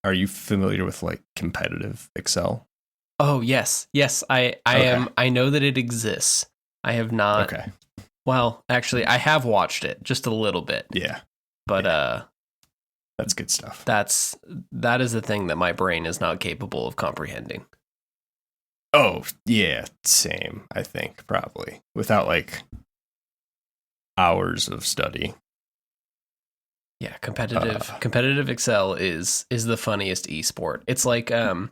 are you familiar with like competitive Excel? Oh, yes. Yes, I Okay. am. I know that it exists. I have not. Okay. Well, actually, I have watched it just a little bit, Yeah. but Yeah. That's good stuff. that is the thing that my brain is not capable of comprehending. Oh, yeah, same, I think, probably. Without like hours of study. Yeah, competitive Excel is the funniest esport. It's like Yeah.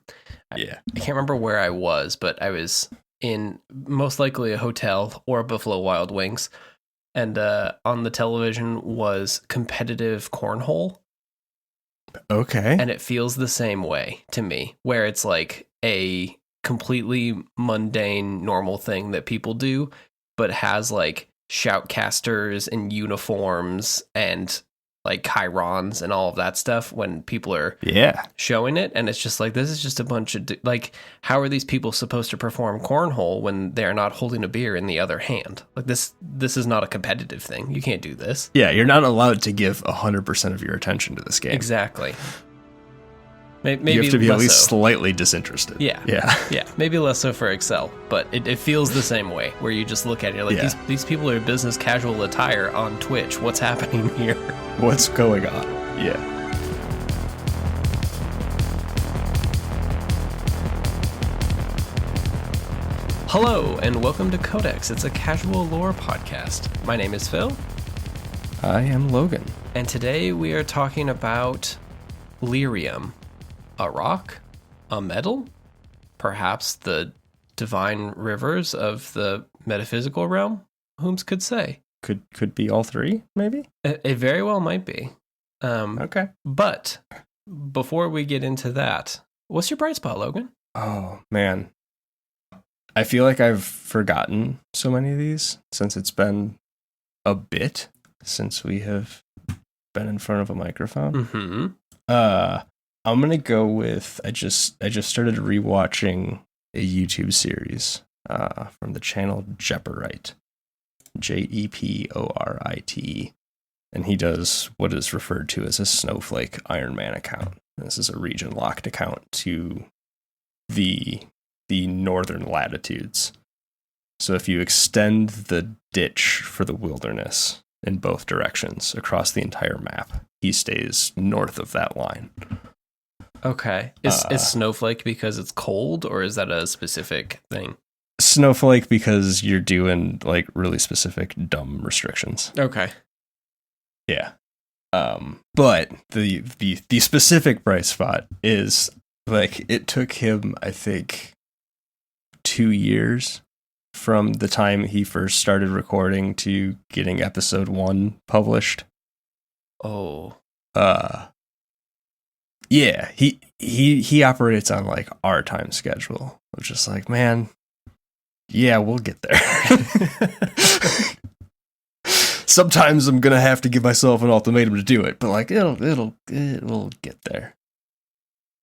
I can't remember where I was, but I was in most likely a hotel or Buffalo Wild Wings, and on the television was competitive cornhole, Okay. and it feels the same way to me, where it's like a completely mundane, normal thing that people do, but has like shoutcasters and uniforms and like chyrons and all of that stuff when people are Yeah. showing it, and it's just like, this is just a bunch of like, how are these people supposed to perform cornhole when they're not holding a beer in the other hand? Like, this is not a competitive thing. You can't do this. Yeah, you're not allowed to give 100% of your attention to this game. Exactly. Maybe you have to be at least so. slightly disinterested. Yeah. Yeah. Maybe less so for Excel, but it feels the same way, where you just look at it, you're like, these people are business casual attire on Twitch. What's happening here? What's going on? Yeah. Hello, and welcome to Codex. It's a casual lore podcast. My name is Phil. I am Logan. And today we are talking about Lyrium. A rock? A metal? Perhaps the divine rivers of the metaphysical realm? Whom could say? Could be all three, maybe? It very well might be. Okay. But before we get into that, what's your bright spot, Logan? Oh, man. I feel like I've forgotten so many of these since it's been a bit since we have been in front of a microphone. Mm-hmm. I'm gonna go with I just started rewatching a YouTube series from the channel Jeoparite, Jeporite, and he does what is referred to as a snowflake Iron Man account. This is a region locked account to the northern latitudes. So if you extend the ditch for the wilderness in both directions across the entire map, he stays north of that line. Okay. Is snowflake because it's cold, or is that a specific thing? Snowflake because you're doing like really specific dumb restrictions. Okay. Yeah. But the specific bright spot is like it took him, I think, 2 years from the time he first started recording to getting episode 1 published. Oh. Yeah, he operates on like our time schedule. Which is like, man, yeah, we'll get there. Sometimes I'm gonna have to give myself an ultimatum to do it, but like it'll get there.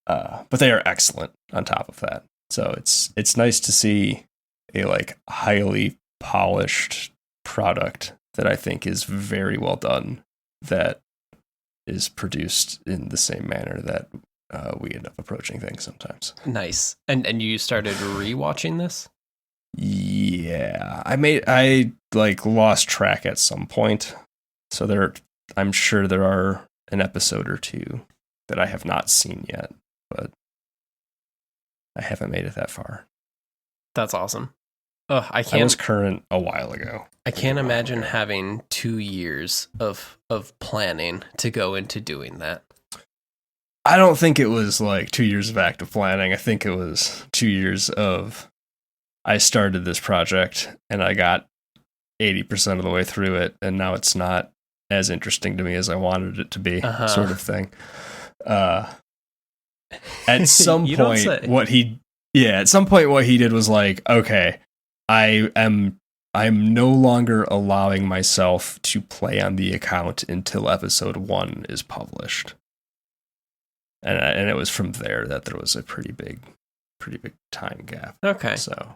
But they are excellent on top of that. So it's nice to see a like highly polished product that I think is very well done, that is produced in the same manner that we end up approaching things sometimes. Nice. And you started rewatching this? Yeah, I like lost track at some point. So I'm sure there are an episode or two that I have not seen yet, but I haven't made it that far. That's awesome. I was current a while ago. I can't imagine having 2 years of planning to go into doing that. I don't think it was like 2 years of active planning. I think it was 2 years of I started this project and I got 80% of the way through it, and now it's not as interesting to me as I wanted it to be, sort of thing. At some point, what he did was like, okay, I'm no longer allowing myself to play on the account until episode 1 is published. And it was from there that there was a pretty big time gap. Okay. So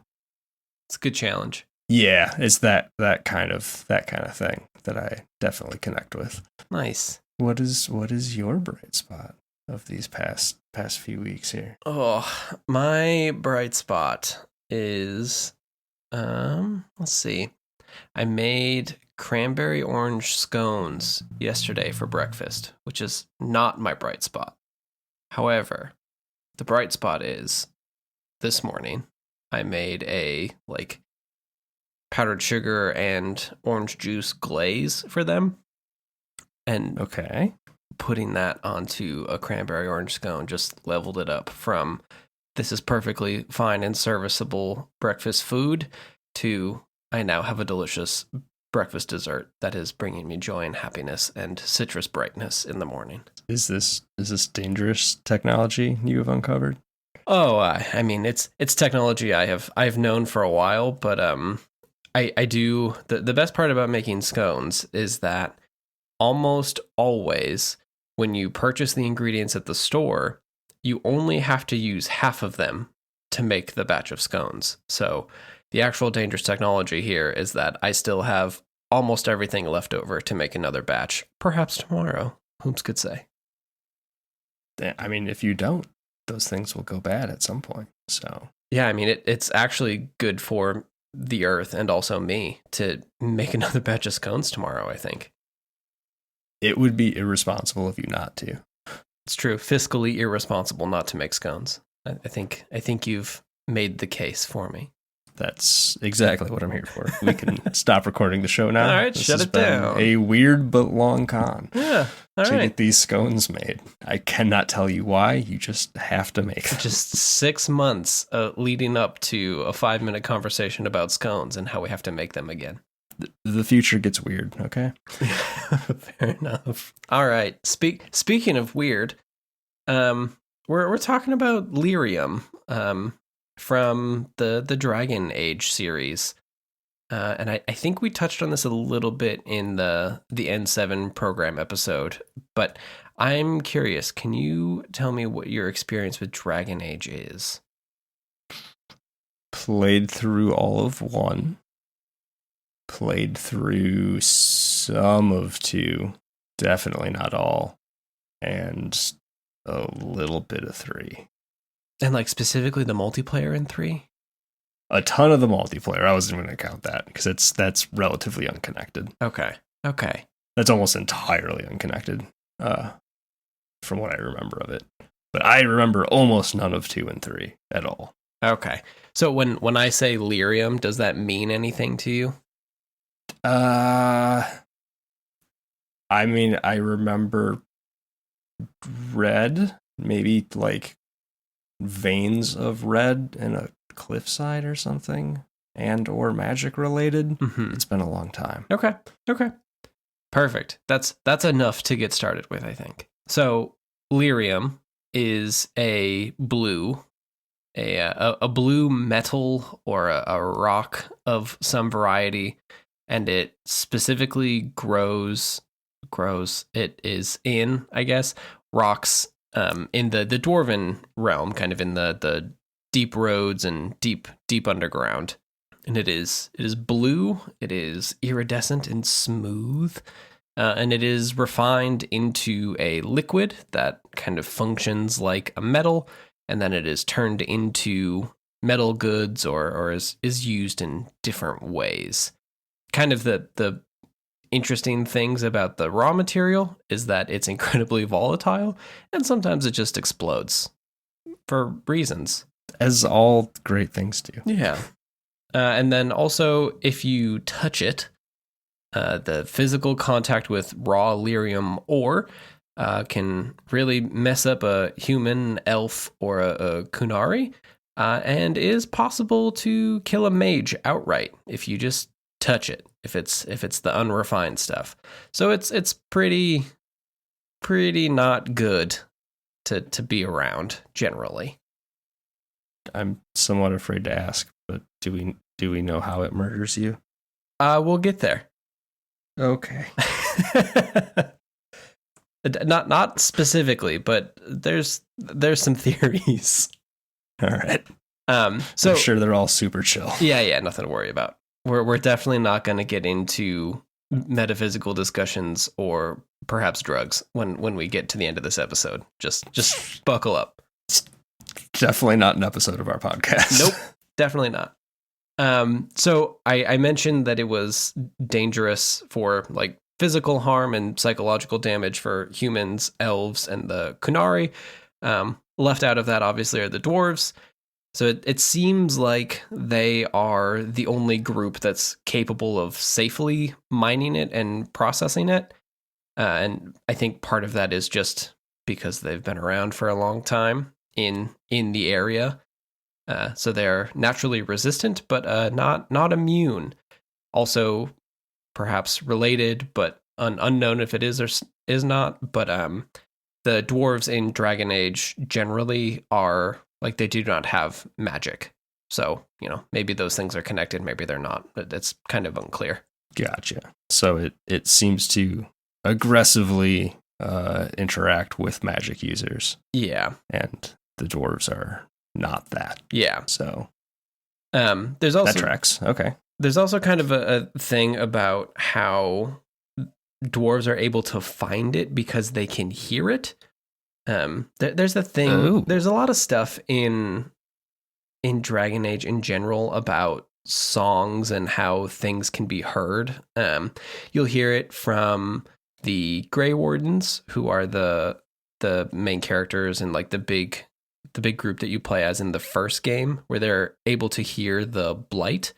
it's a good challenge. Yeah, it's that kind of thing that I definitely connect with. Nice. What is your bright spot? of these past few weeks here? Oh, my bright spot is let's see. I made cranberry orange scones yesterday for breakfast, which is not my bright spot. However, the bright spot is this morning I made a like powdered sugar and orange juice glaze for them. And Okay. putting that onto a cranberry orange scone just leveled it up from this is perfectly fine and serviceable breakfast food to I now have a delicious breakfast dessert that is bringing me joy and happiness and citrus brightness in the morning. Is this dangerous technology you have uncovered? Oh, I mean it's technology I've known for a while, but I do the best part about making scones is that almost always when you purchase the ingredients at the store, you only have to use half of them to make the batch of scones. So the actual dangerous technology here is that I still have almost everything left over to make another batch, perhaps tomorrow. Whom's could say? I mean, if you don't, those things will go bad at some point. So Yeah, I mean, it's actually good for the earth and also me to make another batch of scones tomorrow, I think. it would be irresponsible of you not to. It's true. Fiscally irresponsible not to make scones. I think you've made the case for me. That's exactly what I'm here for. We can stop recording the show now. All right, This shut has it been down. A weird but long con Yeah. All to right. get these scones made. I cannot tell you why. You just have to make them. Just 6 months leading up to a 5-minute conversation about scones and how we have to make them again. The future gets weird. Okay. Fair enough. All right. Speaking of weird, we're talking about Lyrium, from the Dragon Age series, and I think we touched on this a little bit in the N7 program episode. But I'm curious. Can you tell me what your experience with Dragon Age is? Played through all of 1. Played through some of 2. Definitely not all. And a little bit of 3. And like specifically the multiplayer in 3? A ton of the multiplayer. I wasn't going to count that because that's relatively unconnected. Okay. That's almost entirely unconnected from what I remember of it. But I remember almost none of 2 and 3 at all. Okay. So when I say Lyrium, does that mean anything to you? I mean, I remember red, maybe like veins of red in a cliffside or something, and or magic related. Mm-hmm. It's been a long time. Okay. Perfect. That's enough to get started with, I think. So Lyrium is a blue metal or a rock of some variety, and it specifically grows. It is in, I guess, rocks in the dwarven realm, kind of in the deep roads and deep underground. And it is blue. It is iridescent and smooth, and it is refined into a liquid that kind of functions like a metal, and then it is turned into metal goods or is used in different ways. Kind of the interesting things about the raw material is that it's incredibly volatile, and sometimes it just explodes for reasons. As all great things do. Yeah. And then also, if you touch it, the physical contact with raw lyrium ore can really mess up a human, elf, or a kunari, and is possible to kill a mage outright if you just touch it. If it's the unrefined stuff, so it's pretty not good to be around generally. I'm somewhat afraid to ask, but do we know how it murders you? We'll get there. Okay. Not specifically, but there's some theories. All right. So I'm sure they're all super chill. Yeah, nothing to worry about. We're definitely not going to get into metaphysical discussions or perhaps drugs when we get to the end of this episode. Just buckle up. Definitely not an episode of our podcast. Nope, definitely not. So I mentioned that it was dangerous for like physical harm and psychological damage for humans, elves, and the Kunari. Left out of that, obviously, are the dwarves. So it seems like they are the only group that's capable of safely mining it and processing it. And I think part of that is just because they've been around for a long time in the area. So they're naturally resistant, but not immune. Also, perhaps related, but unknown if it is or is not. But the dwarves in Dragon Age generally are like they do not have magic. So, maybe those things are connected, maybe they're not. But it's kind of unclear. Gotcha. So it seems to aggressively interact with magic users. Yeah. And the dwarves are not that. Yeah. So there's also that tracks. Okay. There's also kind of a thing about how dwarves are able to find it because they can hear it. There's the thing. Ooh. There's a lot of stuff in Dragon Age in general about songs and how things can be heard. You'll hear it from the Grey Wardens, who are the main characters and like the big group that you play as in the first game, where they're able to hear the blight,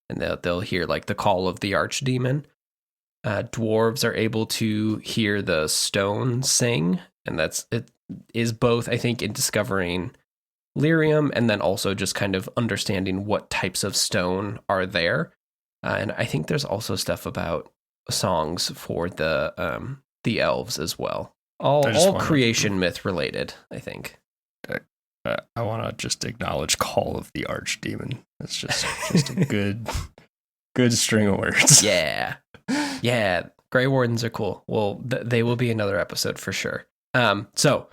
and they'll hear like the call of the archdemon. Dwarves are able to hear the stone sing, and it is both, I think, in discovering Lyrium and then also just kind of understanding what types of stone are there. And I think there's also stuff about songs for the elves as well. All creation myth related, I think. I want to just acknowledge Call of the Archdemon. That's just a good string of words. Yeah. Grey Wardens are cool. Well, they will be another episode for sure. So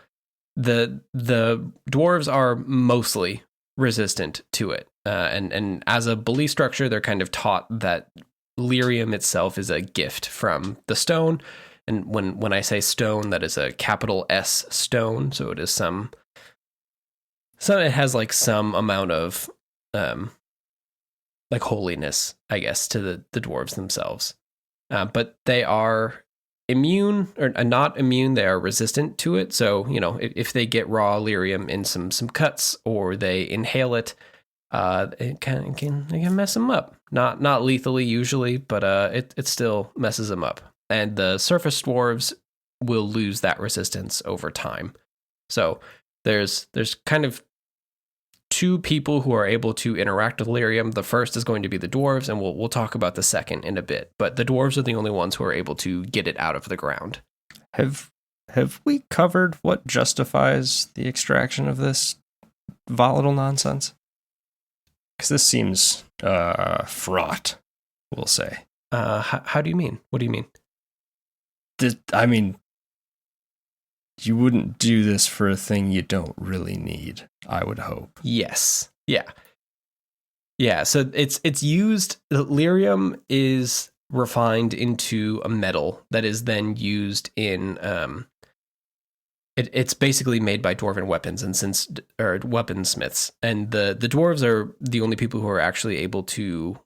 the dwarves are mostly resistant to it. And as a belief structure, they're kind of taught that Lyrium itself is a gift from the stone. And when I say stone, that is a capital S stone. So it is it has like some amount of like holiness, I guess, to the dwarves themselves. But they are immune or not immune. They are resistant to it. So, if they get raw lyrium in some cuts or they inhale it, it can mess them up. Not lethally usually, but it still messes them up. And the surface dwarves will lose that resistance over time. So there's kind of two people who are able to interact with lyrium. The first is going to be the dwarves, and we'll talk about the second in a bit. But the dwarves are the only ones who are able to get it out of the ground. Have we covered what justifies the extraction of this volatile nonsense? Because this seems fraught, we'll say. How do you mean? What do you mean? I mean, you wouldn't do this for a thing you don't really need, I would hope. Yes. Yeah. So it's used. Lyrium is refined into a metal that is then used in. It's basically made by dwarven weapons and weaponsmiths, and the dwarves are the only people who are actually able to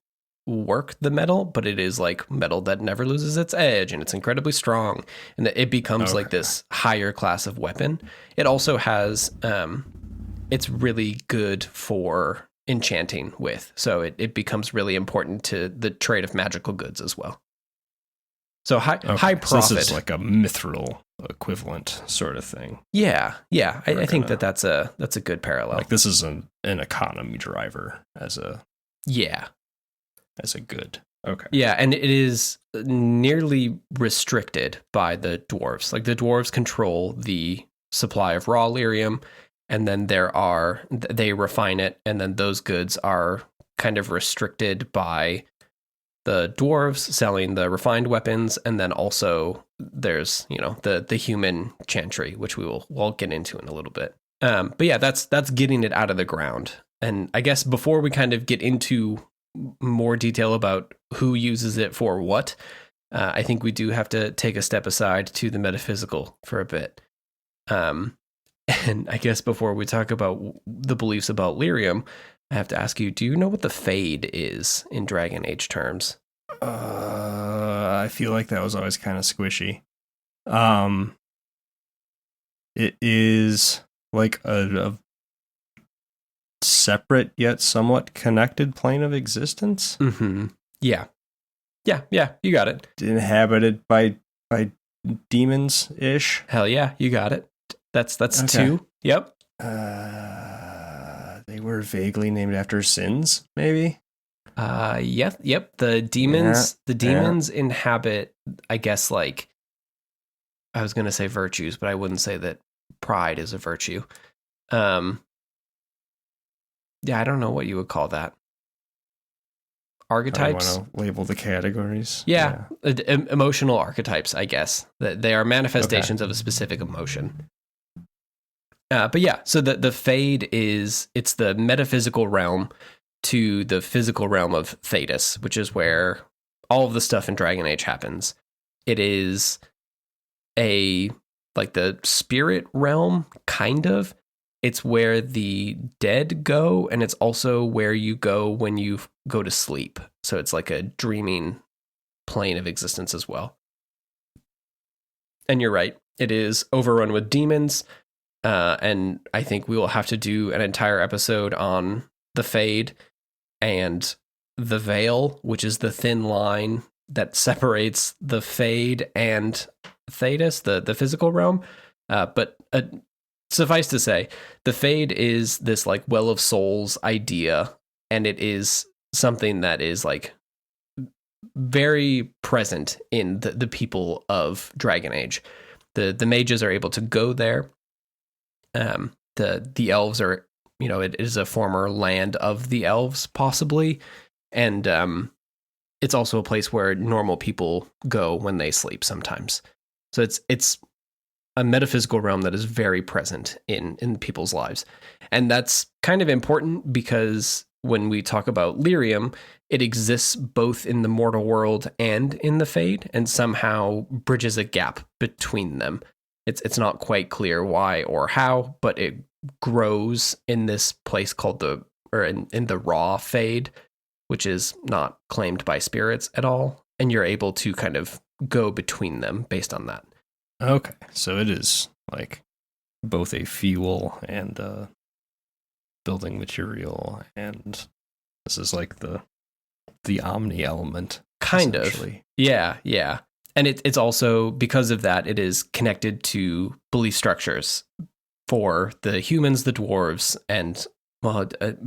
work the metal, but it is like metal that never loses its edge, and it's incredibly strong, and that it becomes like this higher class of weapon. It also has it's really good for enchanting with, so it becomes really important to the trade of magical goods as well. So high profit. So this is like a mithril equivalent sort of thing. Yeah. I think that's a good parallel. Like this is an economy driver as a good. Okay. Yeah, and it is nearly restricted by the dwarves. Like the dwarves control the supply of raw lyrium, and then they refine it, and then those goods are kind of restricted by the dwarves selling the refined weapons, and then also there's the human chantry, which we'll get into in a little bit. But yeah, that's getting it out of the ground. And I guess before we kind of get into more detail about who uses it for what, I think we do have to take a step aside to the metaphysical for a bit. And I guess before we talk about the beliefs about Lyrium, I have to ask you, do you know what the Fade is in Dragon Age terms? I feel like that was always kind of squishy. It is like a separate yet somewhat connected plane of existence. Mm-hmm. Yeah, you got it. Inhabited by demons ish. Hell yeah, you got it. That's Okay. 2. Yep. They were vaguely named after sins, maybe. Yep. The demons inhabit, I guess, like, I was gonna say virtues, but I wouldn't say that pride is a virtue. Yeah, I don't know what you would call that. Archetypes. I want to label the categories. Yeah. Emotional archetypes, I guess. That they are manifestations of a specific emotion. But yeah, so the Fade it's the metaphysical realm to the physical realm of Thetis, which is where all of the stuff in Dragon Age happens. It is like the spirit realm, kind of. It's where the dead go, and it's also where you go when you go to sleep. So it's like a dreaming plane of existence as well. And you're right, it is overrun with demons. And I think we will have to do an entire episode on the Fade and the Veil, which is the thin line that separates the Fade and Thetis, the physical realm. But suffice to say, the Fade is this like well of souls idea, and it is something that is like very present in the people of Dragon Age. The mages are able to go there. The elves are, it is a former land of the elves, possibly, and it's also a place where normal people go when they sleep sometimes. So it's a metaphysical realm that is very present in people's lives. And that's kind of important because when we talk about Lyrium, it exists both in the mortal world and in the Fade, and somehow bridges a gap between them. It's not quite clear why or how, but it grows in this place called in the raw Fade, which is not claimed by spirits at all. And you're able to kind of go between them based on that. Okay, so it is like both a fuel and a building material, and this is like the omni element. Kind of. Yeah. And it's also, because of that, it is connected to belief structures for the humans, the dwarves, and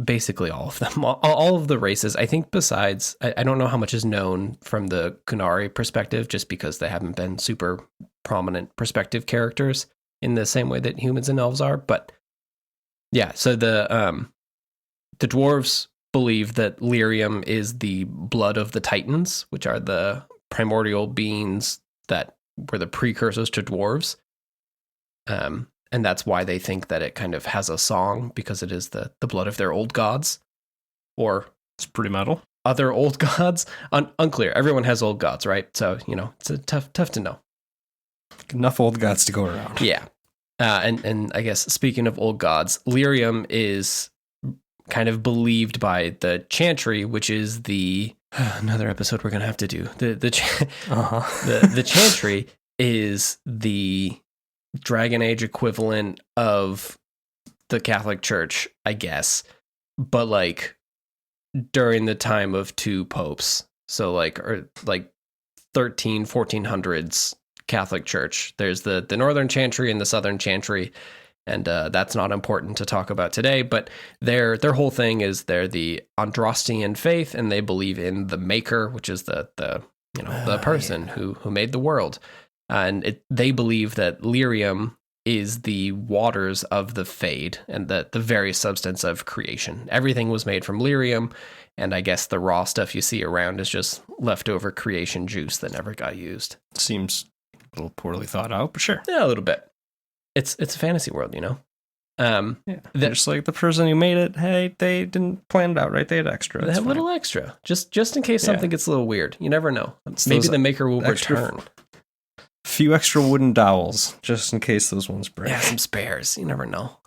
basically all of them, all of the races. I think besides, I don't know how much is known from the Kunari perspective, just because they haven't been super prominent perspective characters in the same way that humans and elves are. But yeah, so the dwarves believe that Lyrium is the blood of the Titans, which are the primordial beings that were the precursors to dwarves. And that's why they think that it kind of has a song, because it is the blood of their old gods. Or it's pretty metal. Other old gods. Unclear. Everyone has old gods, right? So, it's a tough to know. Enough old gods to go around. Yeah. And I guess speaking of old gods, Lyrium is kind of believed by the Chantry, which is the another episode we're gonna have to do. The Chantry is the Dragon Age equivalent of the Catholic Church, I guess, but like during the time of 2 popes. So like 1400s Catholic Church. There's the Northern Chantry and the Southern Chantry, and that's not important to talk about today, but their whole thing is they're the Andrastian faith, and they believe in the Maker, which is the person who made the world. And they believe that Lyrium is the waters of the Fade, and the very substance of creation. Everything was made from Lyrium, and I guess the raw stuff you see around is just leftover creation juice that never got used. Seems a little poorly thought out, but sure. Yeah, a little bit. It's a fantasy world, Yeah. Just like the person who made it, hey, they didn't plan it out right. They had extra. They have a little extra, just in case something gets a little weird. You never know. Maybe the maker will return. A few extra wooden dowels, just in case those ones break. Yeah, some spares. You never know.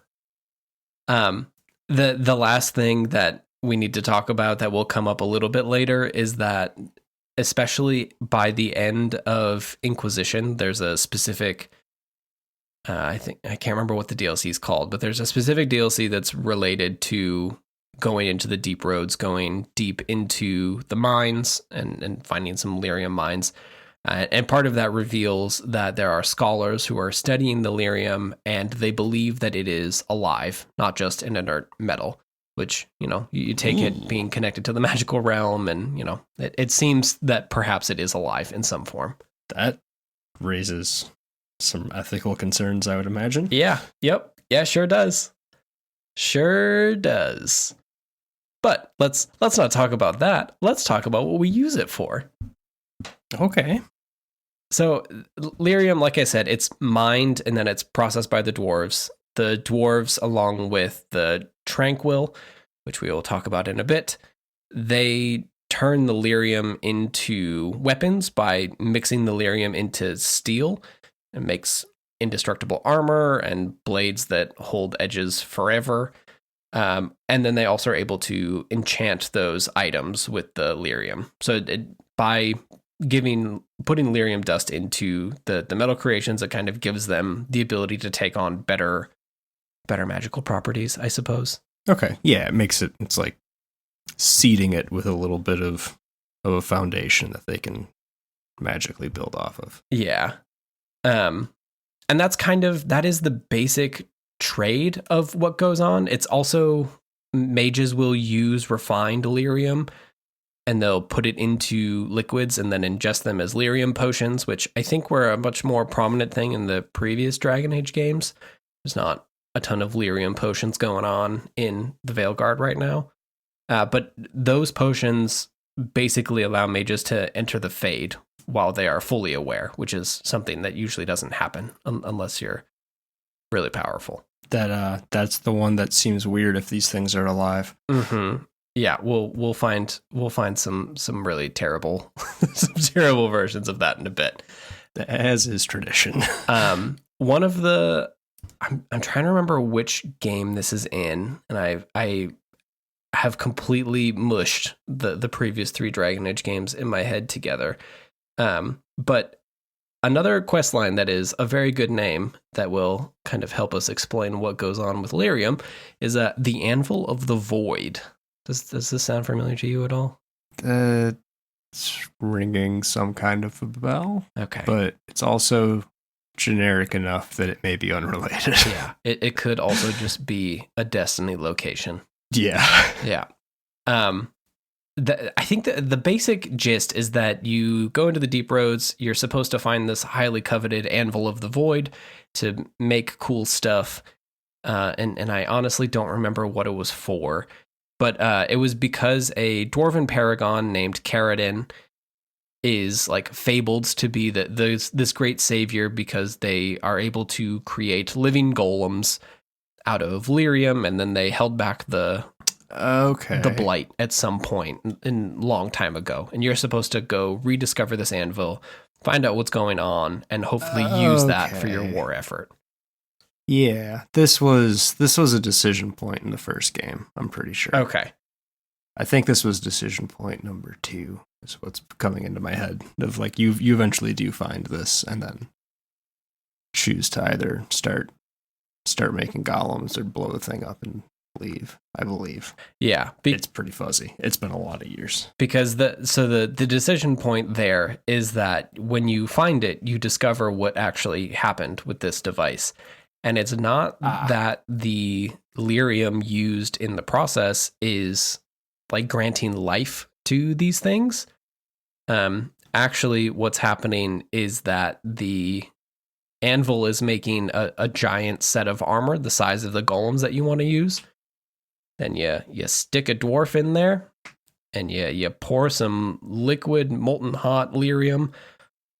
The last thing that we need to talk about that will come up a little bit later is that, especially by the end of Inquisition, there's a specific, I can't remember what the DLC is called, but there's a specific DLC that's related to going into the deep roads, going deep into the mines and finding some Lyrium mines. And part of that reveals that there are scholars who are studying the Lyrium, and they believe that it is alive, not just an inert metal, which, you take it being connected to the magical realm, and, it seems that perhaps it is alive in some form. That raises some ethical concerns, I would imagine. Yeah. Yep. Yeah, sure does. Sure does. But let's not talk about that. Let's talk about what we use it for. Okay. So Lyrium, like I said, it's mined and then it's processed by the dwarves. The dwarves, along with the Tranquil, which we will talk about in a bit, they turn the Lyrium into weapons by mixing the Lyrium into steel. It makes indestructible armor and blades that hold edges forever. And then they also are able to enchant those items with the Lyrium. So by putting Lyrium dust into the metal creations, it kind of gives them the ability to take on better magical properties, I suppose. Okay. Yeah, it's like seeding it with a little bit of a foundation that they can magically build off of. Yeah. And that is the basic trade of what goes on. It's also, mages will use refined Lyrium, and they'll put it into liquids and then ingest them as Lyrium potions, which I think were a much more prominent thing in the previous Dragon Age games. There's not a ton of Lyrium potions going on in the Veilguard right now. But those potions basically allow mages to enter the Fade while they are fully aware, which is something that usually doesn't happen unless you're really powerful. That's the one that seems weird if these things are alive. Mm-hmm. Yeah, we'll find some really terrible some terrible versions of that in a bit, as is tradition. One of the I'm trying to remember which game this is in, and I have completely mushed the previous 3 Dragon Age games in my head together. But another quest line that is a very good name that will kind of help us explain what goes on with Lyrium is the Anvil of the Void. Does this sound familiar to you at all? It's ringing some kind of a bell. Okay. But it's also generic enough that it may be unrelated. Yeah. It could also just be a Destiny location. Yeah. Yeah. I think the basic gist is that you go into the deep roads, you're supposed to find this highly coveted Anvil of the Void to make cool stuff. And I honestly don't remember what it was for. But it was because a dwarven paragon named Caradin is like fabled to be this great savior because they are able to create living golems out of Lyrium, and then they held back the blight at some point in long time ago. And you're supposed to go rediscover this anvil, find out what's going on, and hopefully use that for your war effort. Yeah, this was a decision point in the first game, I'm pretty sure. Okay. I think this was decision point number 2 is what's coming into my head. Of like you eventually do find this and then choose to either start making golems or blow the thing up and leave, I believe. Yeah. It's pretty fuzzy. It's been a lot of years. Because the decision point there is that when you find it, you discover what actually happened with this device. And it's not that the Lyrium used in the process is like granting life to these things. Actually, what's happening is that the anvil is making a giant set of armor the size of the golems that you want to use. Then you stick a dwarf in there, and you pour some liquid molten hot Lyrium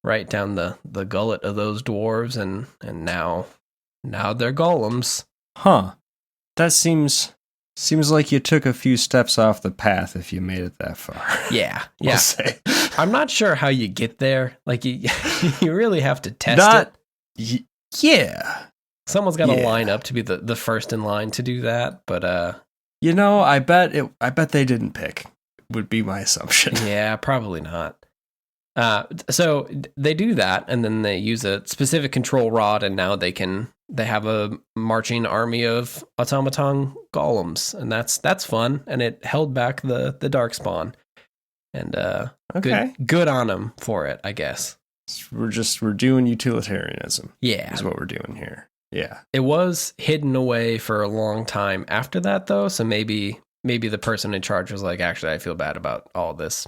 right down the gullet of those dwarves, and now they're golems. Huh. That seems like you took a few steps off the path if you made it that far. Yeah. We'll say. I'm not sure how you get there. Like you really have to test it. Yeah. Someone's got to line up to be the first in line to do that, but I bet they didn't pick. Would be my assumption. Yeah, probably not. So they do that, and then they use a specific control rod, and now they have a marching army of automaton golems, and that's fun, and it held back the darkspawn, and good on them for it, I guess. We're doing utilitarianism. Yeah, is what we're doing here. Yeah, it was hidden away for a long time after that, though, so maybe the person in charge was like, actually, I feel bad about all this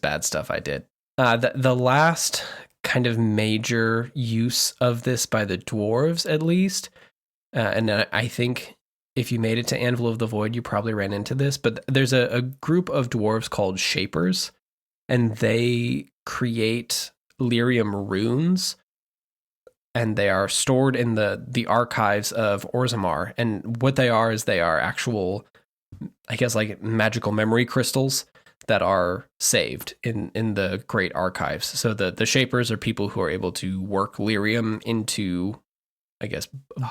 bad stuff I did. The last kind of major use of this by the dwarves, at least, and I think if you made it to Anvil of the Void, you probably ran into this, but there's a group of dwarves called Shapers, and they create Lyrium runes, and they are stored in the archives of Orzammar. And what they are is they are actual, I guess, like magical memory crystals that are saved in the great archives. So the Shapers are people who are able to work Lyrium into, I guess,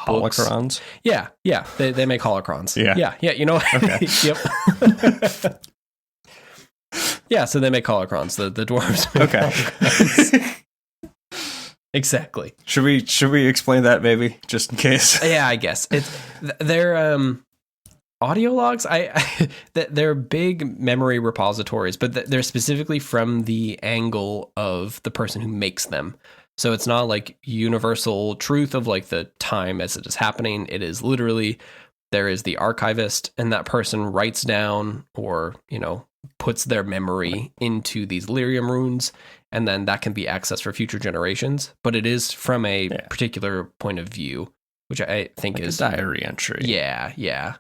books. Holocrons? Yeah. They make holocrons. Yeah. You know? Okay. Yep. Yeah, so they make holocrons. The dwarves make holocrons. Exactly. Should we explain that maybe, just in case? Yeah, I guess. They're audio logs. They're big memory repositories, but they're specifically from the angle of the person who makes them. So it's not like universal truth of like the time as it is happening. It is literally, there is the archivist, and that person writes down or, puts their memory into these Lyrium runes, and then that can be accessed for future generations. But it is from a particular point of view, which I think like is a diary entry. Yeah.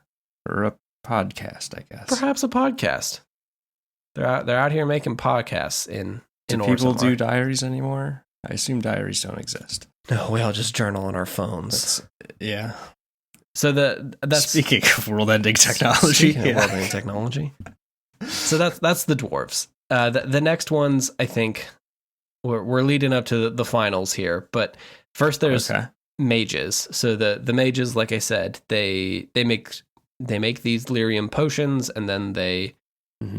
Or a podcast, I guess. Perhaps a podcast. They're out here making podcasts in Do people do diaries anymore? I assume diaries don't exist. No, we all just journal on our phones. Yeah. So that's speaking of world-ending technology. Speaking of world-ending technology. So that's the dwarves. The next ones, I think, we're leading up to the finals here. But first, there's mages. So the mages, like I said, they make these Lyrium potions, and then they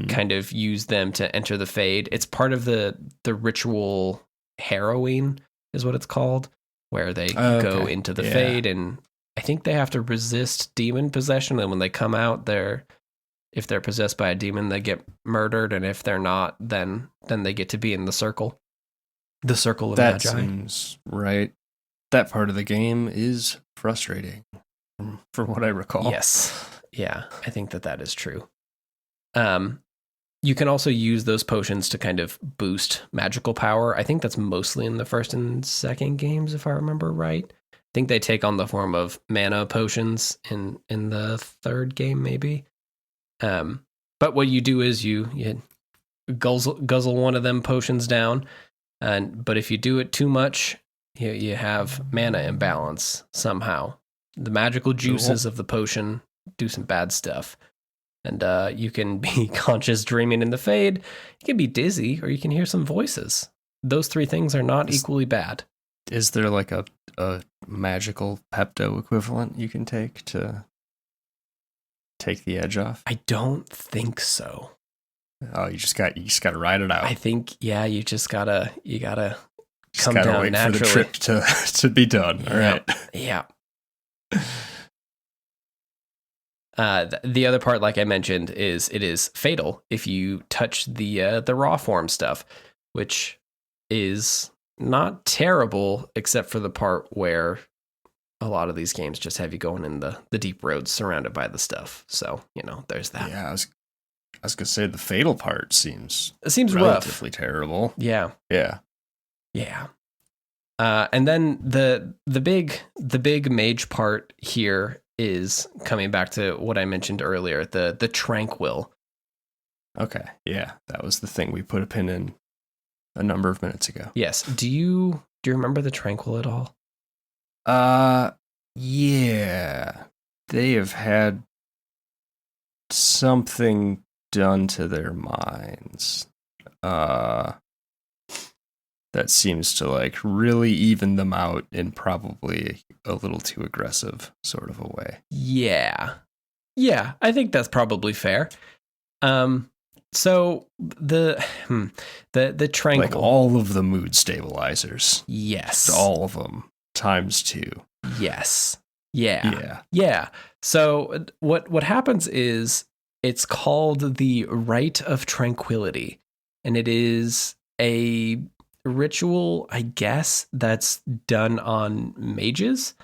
kind of use them to enter the Fade. It's part of the ritual harrowing, is what it's called, where they go into the Fade, and I think they have to resist demon possession. And when they come out, if they're possessed by a demon, they get murdered, and if they're not, then they get to be in the circle of Magi. That seems right. That part of the game is frustrating, from what I recall. Yes. Yeah, I think that is true. You can also use those potions to kind of boost magical power. I think that's mostly in the first and second games, if I remember right. I think they take on the form of mana potions in the third game, maybe. But what you do is you guzzle one of them potions down, but if you do it too much, you have mana imbalance somehow. The magical juices of the potion do some bad stuff, and you can be conscious dreaming in the Fade. You can be dizzy, or you can hear some voices. Those three things are not equally bad. Is there like a magical Pepto equivalent you can take to take the edge off? I don't think so. Oh, you just got to ride it out. I think you just gotta come gotta down wait naturally for the trip to be done. All right. Yeah. The other part, like I mentioned, is it is fatal if you touch the raw form stuff, which is not terrible, except for the part where a lot of these games just have you going in the deep roads surrounded by the stuff. So, there's that. Yeah, I was going to say the fatal part seems relatively rough. Terrible. Yeah. Yeah. Yeah. And then the big mage part here is coming back to what I mentioned earlier, the tranquil. Okay. Yeah, that was the thing we put a pin in a number of minutes ago. Yes. Do you remember the tranquil at all? Yeah. they have had something done to their minds. That seems to like really even them out in probably a little too aggressive sort of a way. Yeah. Yeah, I think that's probably fair. So the tranquil, like all of the mood stabilizers. Yes. All of them times 2. Yes. Yeah. Yeah. Yeah. So what happens is it's called the Rite of Tranquility, and it is a ritual, I guess, that's done on mages,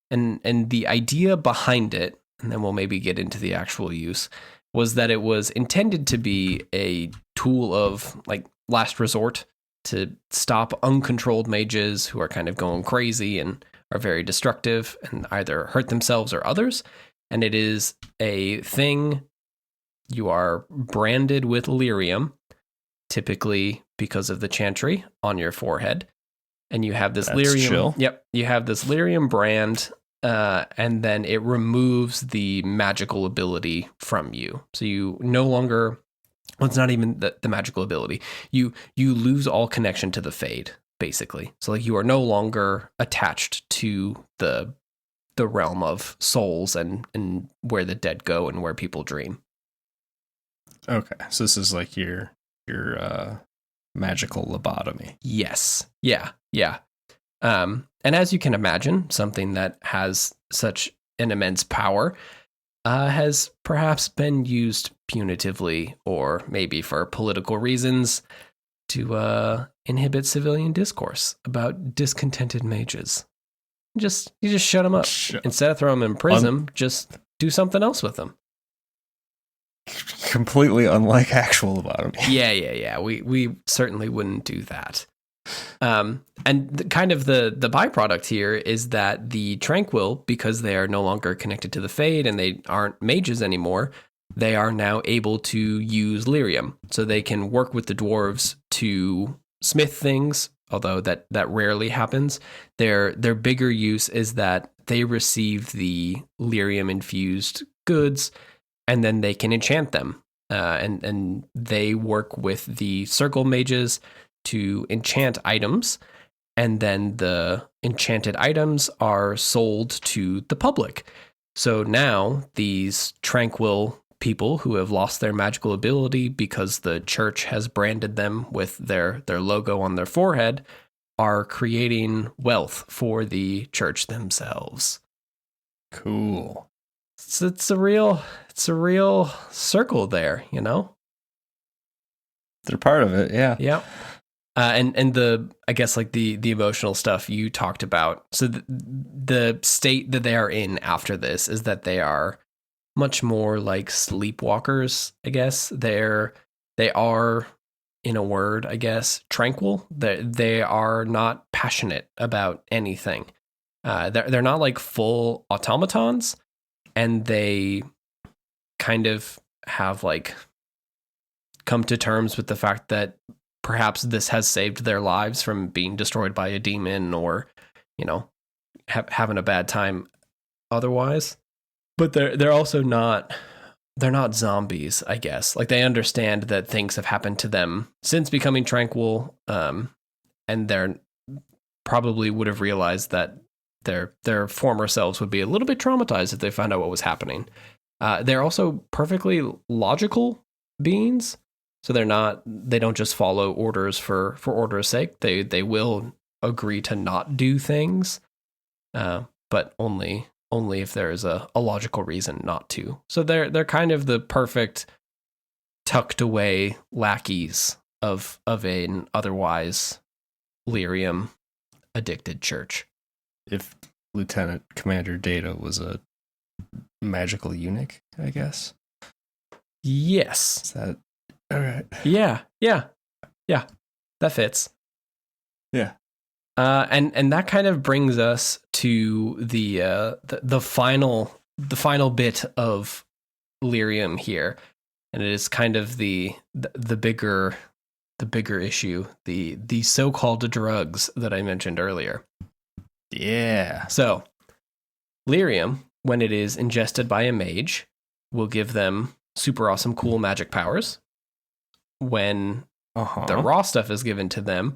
and the idea behind it, and then we'll maybe get into the actual use, was that it was intended to be a tool of like last resort to stop uncontrolled mages who are kind of going crazy and are very destructive and either hurt themselves or others. And it is a thing, you are branded with lyrium, typically because of the chantry on your forehead. And you have this lyrium. Chill. Yep. You have this lyrium brand, and then it removes the magical ability from you. So you no longer, well, it's not even the magical ability. You lose all connection to the fade, basically. So like you are no longer attached to the realm of souls and where the dead go and where people dream. Okay. So this is like your magical lobotomy. Yes. Yeah. Yeah. And as you can imagine, something that has such an immense power has perhaps been used punitively or maybe for political reasons to inhibit civilian discourse about discontented mages. You just shut them up. Instead of throwing them in prison, just do something else with them. Completely unlike actual lobotomy. Yeah. We certainly wouldn't do that. And kind of the byproduct here is that the Tranquil, because they are no longer connected to the Fade and they aren't mages anymore, they are now able to use Lyrium. So they can work with the dwarves to smith things, although that rarely happens. Their bigger use is that they receive the Lyrium infused goods and then they can enchant them. And they work with the circle mages to enchant items, and then the enchanted items are sold to the public. So now these tranquil people who have lost their magical ability because the church has branded them with their logo on their forehead are creating wealth for the church themselves. Cool. So it's a real circle there, you know? They're part of it, yeah. Yeah. And the, I guess like the emotional stuff you talked about. So the state that they are in after this is that they are much more like sleepwalkers, I guess. They are, in a word, I guess, tranquil. They are not passionate about anything. They're not like full automatons, and they kind of have like come to terms with the fact that perhaps this has saved their lives from being destroyed by a demon or, you know, having a bad time otherwise. But they're also they're not zombies, I guess. Like they understand that things have happened to them since becoming tranquil, and they're probably would have realized that their former selves would be a little bit traumatized if they found out what was happening. They're also perfectly logical beings. So they don't just follow orders for order's sake. They will agree to not do things, but only if there is a logical reason not to. So they're kind of the perfect tucked away lackeys of an otherwise lyrium addicted church. If Lieutenant Commander Data was a magical eunuch, I guess. Yes. Is that all right? Yeah. That fits. Yeah. And that kind of brings us to the final bit of lyrium here, and it is kind of the bigger issue, the so-called drugs that I mentioned earlier. Yeah. So lyrium when it is ingested by a mage, will give them super awesome, cool magic powers. When the raw stuff is given to them,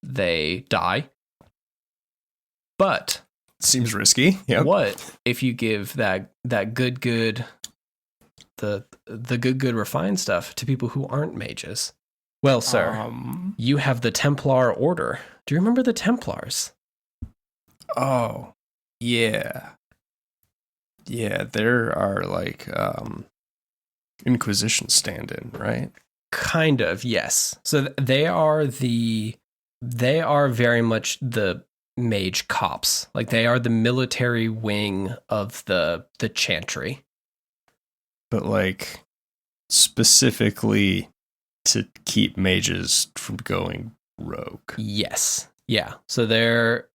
they die. But seems risky. Yep. What if you give that good the good refined stuff to people who aren't mages? Well, sir, you have the Templar Order. Do you remember the Templars? Oh, yeah. Yeah, there are like Inquisition stand-in, right? Kind of, yes. So they are very much the mage cops. Like they are the military wing of the chantry. But like specifically to keep mages from going rogue. Yes. Yeah. So their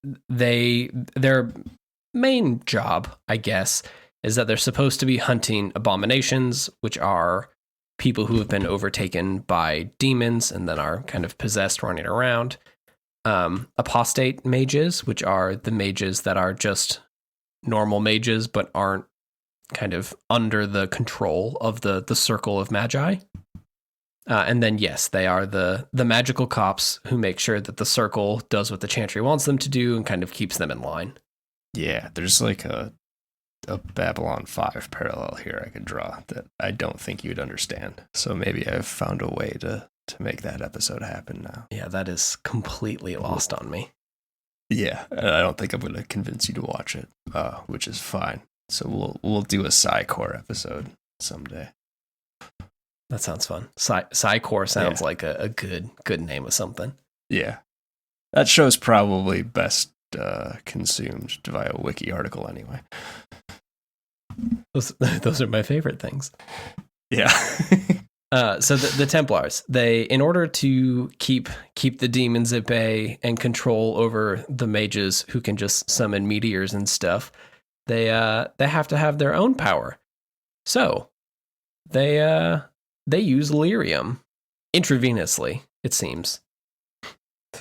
main job, I guess, is that they're supposed to be hunting abominations, which are people who have been overtaken by demons and then are kind of possessed running around. Apostate mages, which are the mages that are just normal mages but aren't kind of under the control of the circle of magi. And then, yes, they are the magical cops who make sure that the circle does what the chantry wants them to do and kind of keeps them in line. Yeah, there's like a Babylon 5 parallel here I could draw that I don't think you'd understand. So maybe I've found a way to make that episode happen now. Yeah, that is completely lost on me. Yeah, I don't think I'm going to convince you to watch it, which is fine. So we'll do a Psy-Core episode someday. That sounds fun. Psy-Core sounds like a good name of something. Yeah. That show's probably best consumed via a wiki article anyway. Those are my favorite things. Yeah. So the Templars, they, in order to keep the demons at bay and control over the mages who can just summon meteors and stuff, they have to have their own power. So they use Lyrium intravenously, it seems.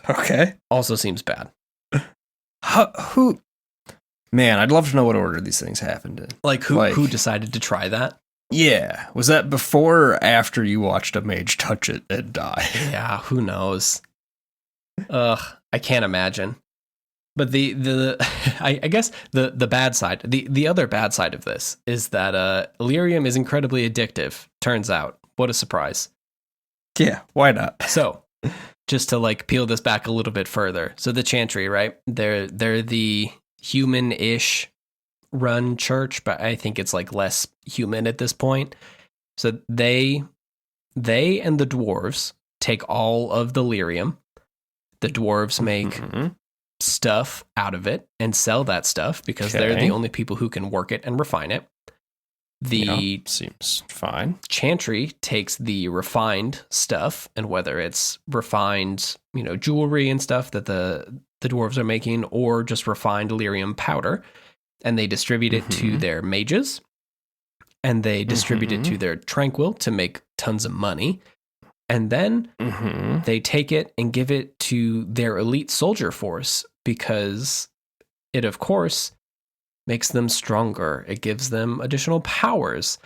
Okay. Also seems bad. Who? Man, I'd love to know what order these things happened in. Like who decided to try that? Yeah. Was that before or after you watched a mage touch it and die? Yeah, who knows? I can't imagine. But I guess the bad side, the other bad side of this is that Lyrium is incredibly addictive, turns out. What a surprise. Yeah, why not? So, just to like peel this back a little bit further. So the Chantry, right? They're the human-ish run church, but I think it's like less human at this point. So they and the dwarves take all of the Lyrium. The dwarves make stuff out of it and sell that stuff because they're the only people who can work it and refine it. Seems fine. Chantry takes the refined stuff, and whether it's refined, jewelry and stuff that the dwarves are making, or just refined Lyrium powder, and they distribute it to their mages, and they distribute it to their tranquil to make tons of money. And then they take it and give it to their elite soldier force because it, of course, makes them stronger. It gives them additional powers.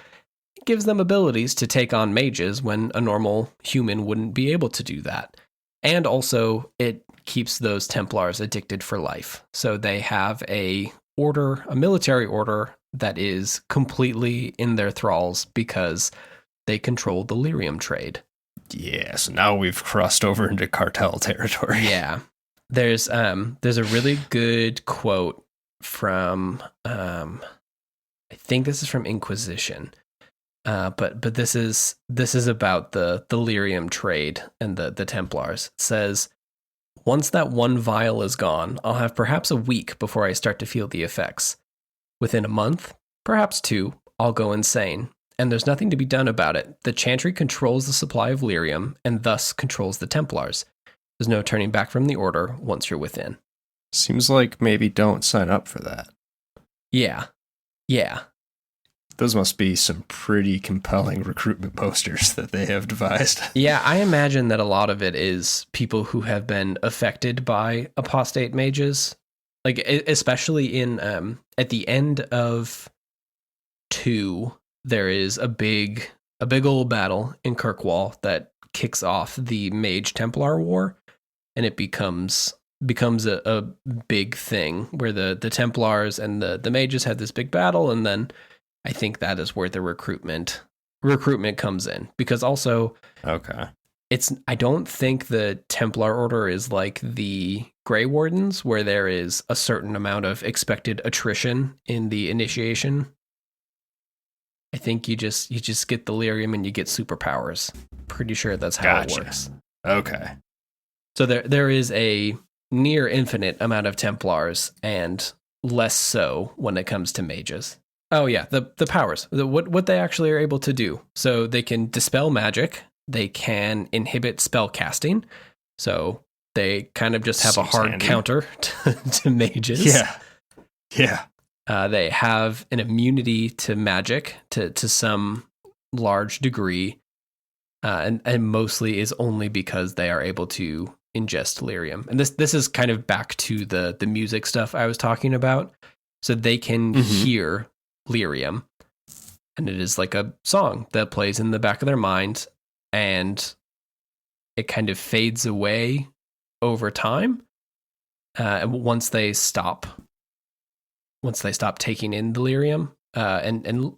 It gives them abilities to take on mages when a normal human wouldn't be able to do that. And also, it keeps those Templars addicted for life. So they have a military order that is completely in their thralls because they control the Lyrium trade. Yeah, so now we've crossed over into cartel territory. Yeah. There's a really good quote from I think this is from Inquisition. But this is about the Lyrium trade and the Templars. It says, "Once that one vial is gone, I'll have perhaps a week before I start to feel the effects. Within a month, perhaps 2, I'll go insane. And there's nothing to be done about it. The Chantry controls the supply of Lyrium and thus controls the Templars. There's no turning back from the order once you're within." Seems like maybe don't sign up for that. Yeah. Those must be some pretty compelling recruitment posters that they have devised. Yeah, I imagine that a lot of it is people who have been affected by apostate mages. Like, especially in at the end of 2, there is a big old battle in Kirkwall that kicks off the Mage Templar War, and it becomes a big thing where the Templars and the mages have this big battle, and then I think that is where the recruitment comes in, because also I don't think the Templar Order is like the Grey Wardens, where there is a certain amount of expected attrition in the initiation. I think you just get the Lyrium and you get superpowers. Pretty sure that's how it works. Okay. So there is a near infinite amount of Templars, and less so when it comes to mages. Oh yeah, the powers, what they actually are able to do. So they can dispel magic. They can inhibit spell casting. So they kind of just have a hard counter to mages. Yeah. They have an immunity to magic to some large degree, and mostly is only because they are able to ingest Lyrium. And this is kind of back to the music stuff I was talking about. So they can hear Lyrium, and it is like a song that plays in the back of their mind, and it kind of fades away over time. Once they stop taking in the Lyrium, and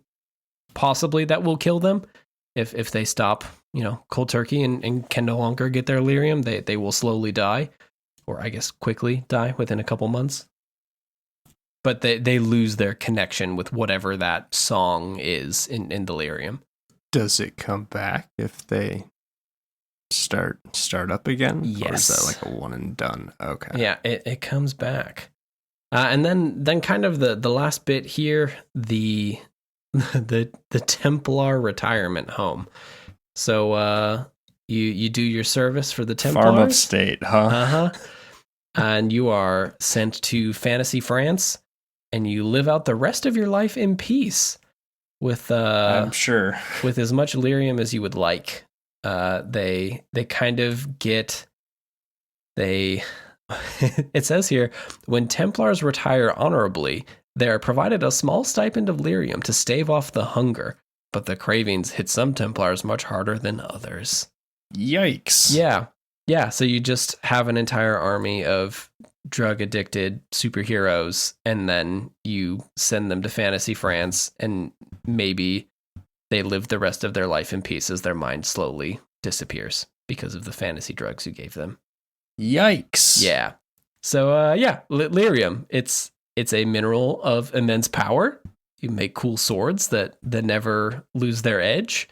possibly that will kill them if they stop, cold turkey and can no longer get their Lyrium. They will slowly die, or I guess quickly die within a couple months. But they lose their connection with whatever that song is in Delirium. Does it come back if they start up again? Yes. Or is that like a one and done? Okay. Yeah, it comes back. And then kind of the last bit here, the Templar retirement home. So you do your service for the Templars. Farm upstate, huh? Uh-huh. And you are sent to Fantasy France, and you live out the rest of your life in peace with I'm sure, with as much Lyrium as you would like. They kind of get it says here, when Templars retire honorably, they are provided a small stipend of Lyrium to stave off the hunger, but the cravings hit some Templars much harder than others. Yikes. Yeah, so you just have an entire army of drug-addicted superheroes, and then you send them to Fantasy France, and maybe they live the rest of their life in peace as their mind slowly disappears because of the fantasy drugs you gave them. Yikes. Yeah. So, Lyrium. It's a mineral of immense power. You make cool swords that never lose their edge.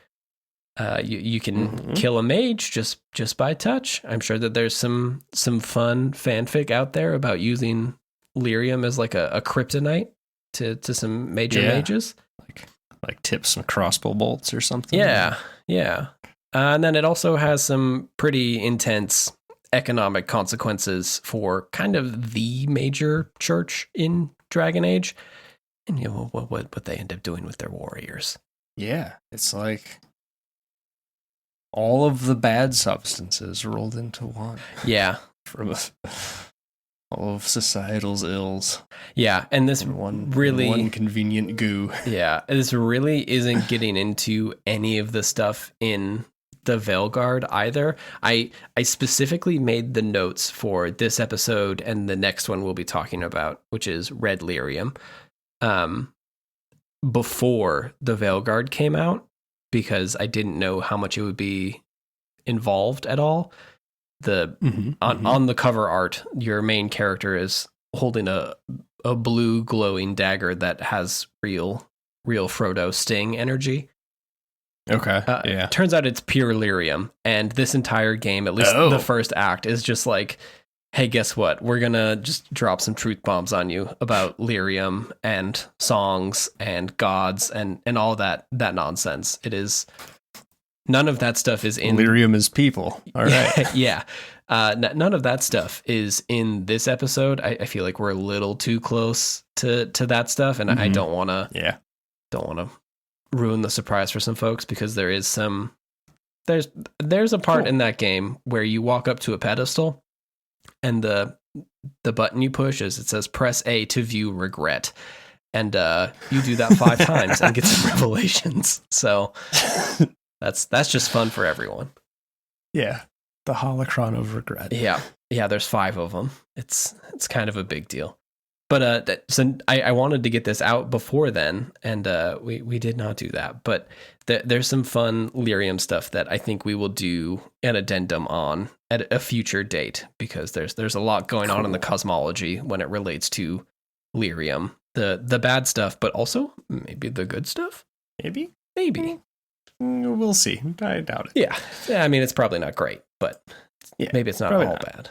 You can kill a mage just by touch. I'm sure that there's some fun fanfic out there about using Lyrium as like a kryptonite to some major mages. Like tips and crossbow bolts or something. Yeah. And then it also has some pretty intense economic consequences for kind of the major church in Dragon Age, and what they end up doing with their warriors. Yeah, it's like all of the bad substances rolled into one. Yeah, from all of societal's ills. Yeah, and this one convenient goo. Yeah, this really isn't getting into any of the stuff in the Veilguard either. I specifically made the notes for this episode and the next one we'll be talking about, which is Red Lyrium, before the Veilguard came out, because I didn't know how much it would be involved at all. On the cover art, your main character is holding a blue glowing dagger that has real Frodo Sting energy. Okay. Yeah. Turns out it's pure Lyrium, and this entire game, at least the first act, is just like, hey, guess what? We're gonna just drop some truth bombs on you about Lyrium and songs and gods and all that nonsense. It is none of that stuff is in Lyrium is people. All right. Yeah. None of that stuff is in this episode. I feel like we're a little too close to that stuff, and I don't want to ruin the surprise for some folks, because there is there's a part in that game where you walk up to a pedestal, and the button you push is, it says press A to view regret, And you do that 5 times and get some revelations. So that's just fun for everyone. Yeah. The holocron of regret. Yeah. There's 5 of them. It's kind of a big deal. But so I wanted to get this out before then, and we did not do that. But there's some fun Lyrium stuff that I think we will do an addendum on at a future date, because there's a lot going on in the cosmology when it relates to Lyrium. The bad stuff, but also maybe the good stuff. Maybe. We'll see. I doubt it. Yeah. I mean, it's probably not great, but maybe it's not all bad.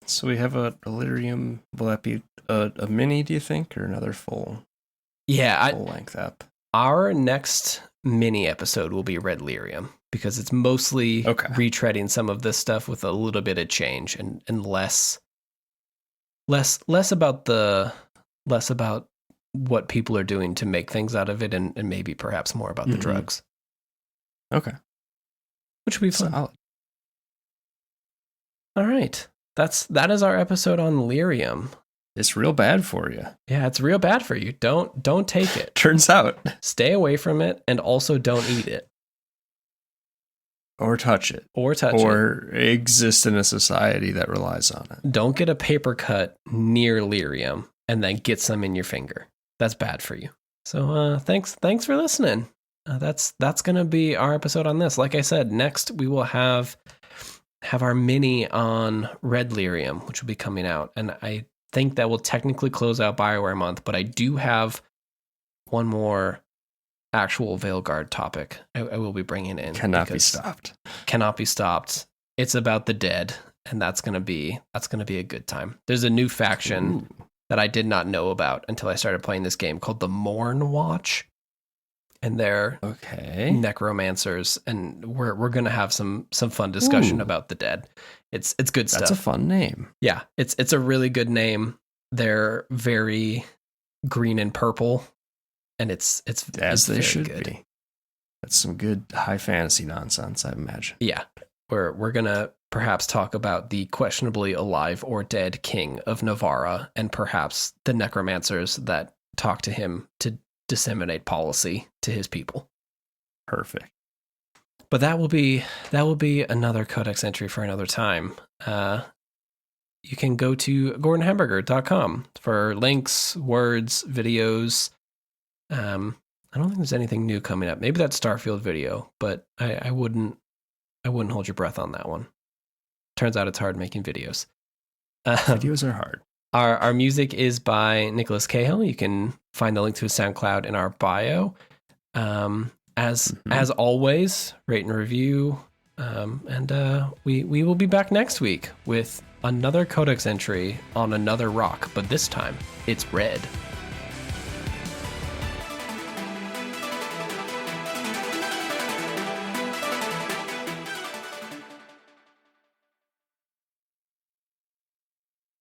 So we have a Lyrium. Will that be a mini, do you think, or another full length up? Our next mini episode will be Red Lyrium, because it's mostly retreading some of this stuff with a little bit of change and less about what people are doing to make things out of it, and maybe perhaps more about the drugs. Okay. Which will be fun. Solid. All right. That is our episode on Lyrium. It's real bad for you. Yeah, it's real bad for you. Don't take it. Turns out. Stay away from it, and also don't eat it. Or touch it. Or exist in a society that relies on it. Don't get a paper cut near Lyrium and then get some in your finger. That's bad for you. So thanks for listening. That's going to be our episode on this. Like I said, next we will have our mini on Red Lyrium, which will be coming out. And I think that will technically close out BioWare month, but I do have one more actual Veilguard topic I will be bringing in. Cannot be stopped. It's about the dead, and that's gonna be a good time. There's a new faction that I did not know about until I started playing this game, called the Mourn Watch, and they're necromancers, and we're gonna have some fun discussion about the dead. It's good stuff. That's a fun name. Yeah, it's a really good name. They're very green and purple, and it's as they should good. Be. That's some good high fantasy nonsense, I imagine. Yeah, we're gonna perhaps talk about the questionably alive or dead king of Navarra, and perhaps the necromancers that talk to him to disseminate policy to his people. Perfect. But that will be another Codex entry for another time. You can go to gordonhamburger.com for links, words, videos. I don't think there's anything new coming up. Maybe that Starfield video, but I wouldn't hold your breath on that one. Turns out it's hard making videos. Videos are hard. Our music is by Nicholas Cahill. You can find the link to his SoundCloud in our bio. As always, rate and review. And we will be back next week with another Codex entry on another rock, but this time it's red.